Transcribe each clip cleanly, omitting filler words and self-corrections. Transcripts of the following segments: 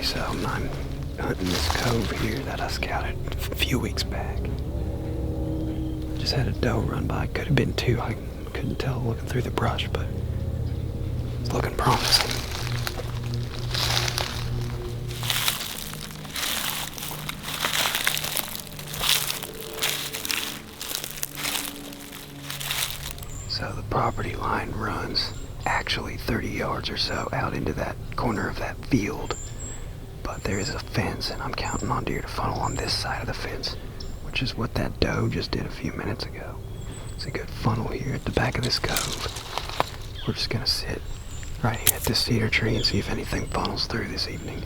so I'm hunting this cove here that I scouted a few weeks back. Just had a doe run by. Could have been two. I couldn't tell looking through the brush, but it's looking promising. So the property line runs actually 30 yards or so out into that corner of that field. But there is a fence, and I'm counting on deer to funnel on this side of the fence, which is what that doe just did a few minutes ago. It's a good funnel here at the back of this cove. We're just gonna sit right here at this cedar tree and see if anything funnels through this evening.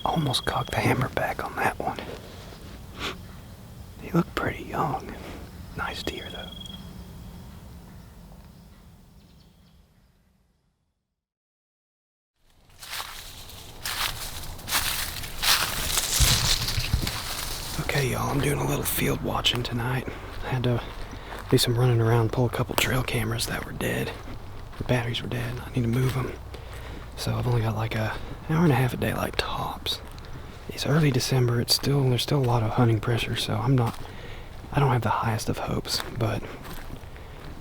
Almost cocked the hammer back on that one. He looked pretty young. Nice deer though. Okay y'all, I'm doing a little field watching tonight. I had to do some running around, pull a couple trail cameras that were dead. The batteries were dead, I need to move them. So I've only got like an hour and a half a day, like tops. It's early December, there's still a lot of hunting pressure, so I don't have the highest of hopes, but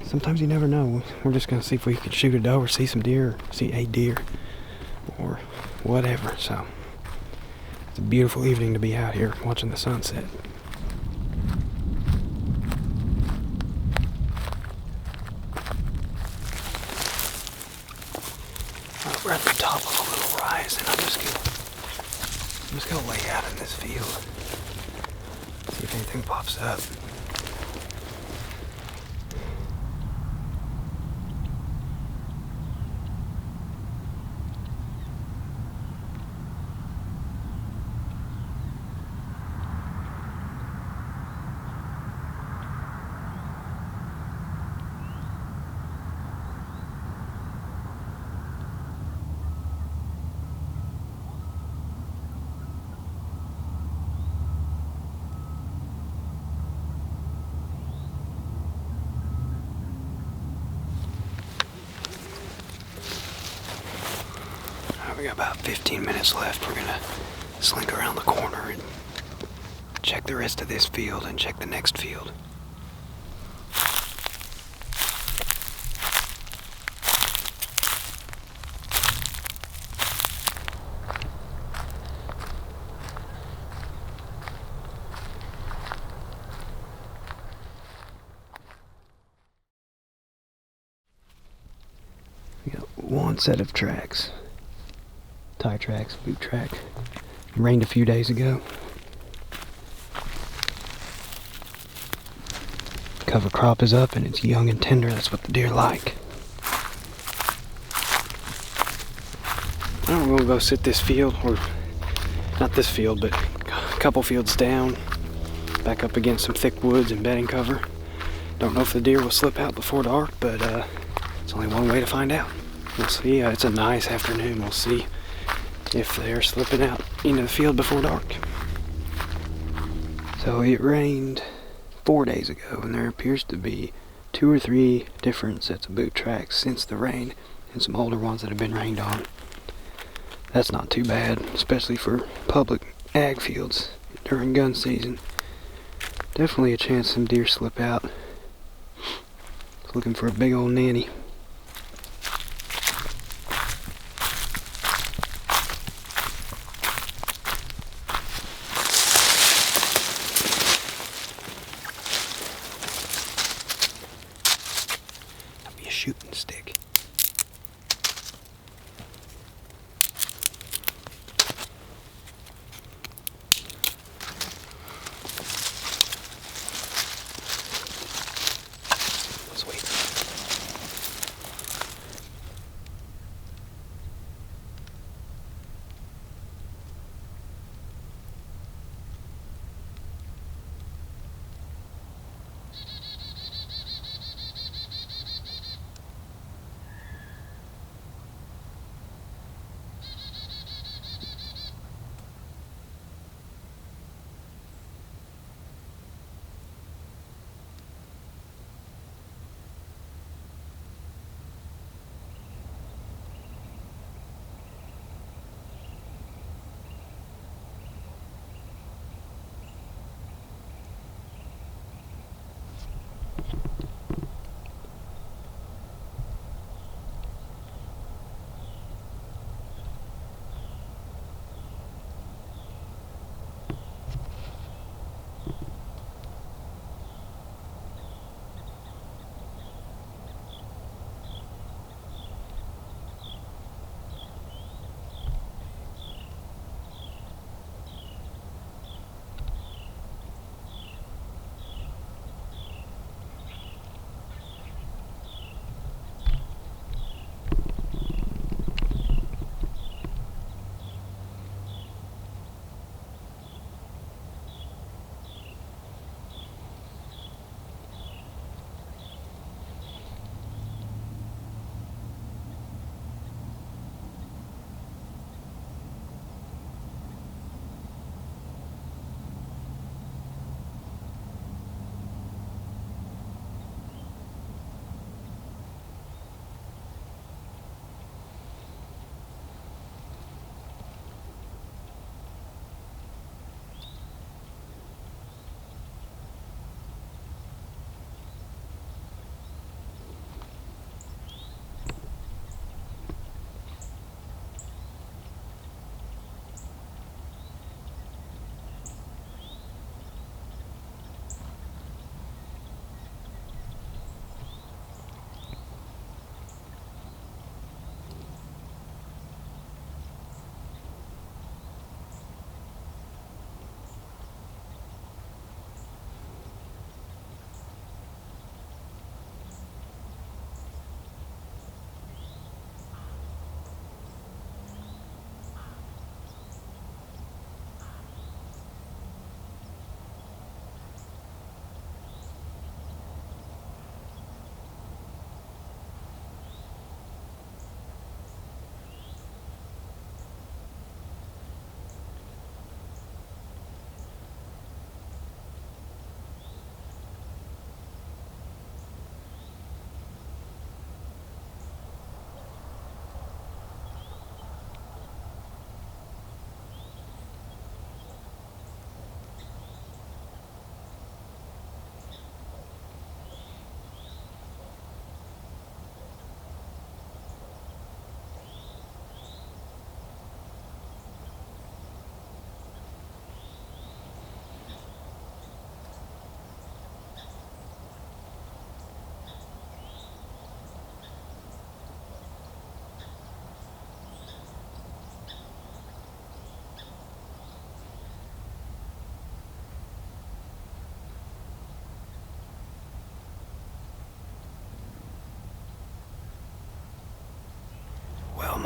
sometimes you never know. We're just gonna see if we can shoot a doe or see some deer, or see a deer, or whatever. So it's a beautiful evening to be out here watching the sunset. We're at the top of a little rise, and I'm just gonna lay out in this field, see if anything pops up. We got about 15 minutes left. We're gonna slink around the corner and check the rest of this field and check the next field. one set of tracks. Tie tracks, boot track. It rained a few days ago. Cover crop is up and it's young and tender. That's what the deer like. Now we're gonna go sit this field, or not this field, but a couple fields down, back up against some thick woods and bedding cover. Don't know if the deer will slip out before dark, but it's only one way to find out. We'll see. It's a nice afternoon. We'll see if they're slipping out into the field before dark. So it rained 4 days ago, and there appears to be 2 or 3 different sets of boot tracks since the rain, and some older ones that have been rained on. That's not too bad, especially for public ag fields during gun season. Definitely a chance some deer slip out. Looking for a big old nanny. That'll be a shooting stick.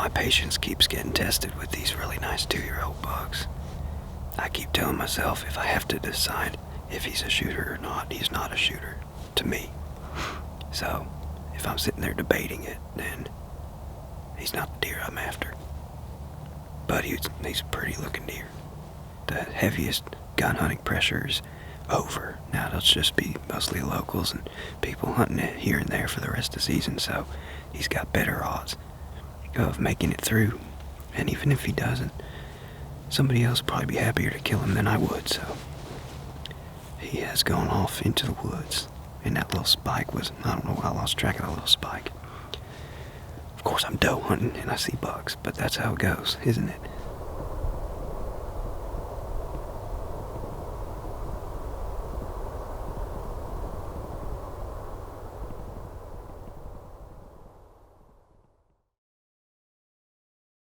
my patience keeps getting tested with these really nice 2-year-old bucks. I keep telling myself if I have to decide if he's a shooter or not, he's not a shooter to me. So, if I'm sitting there debating it, then he's not the deer I'm after. But he's a pretty looking deer. The heaviest gun hunting pressure is over. Now it'll just be mostly locals and people hunting it here and there for the rest of the season, so he's got better odds of making it through. And even if he doesn't, somebody else would probably be happier to kill him than I would, so he has gone off into the woods. And that little spike was, I don't know why I lost track of that little spike. Of course I'm doe hunting and I see bucks, but that's how it goes, isn't it?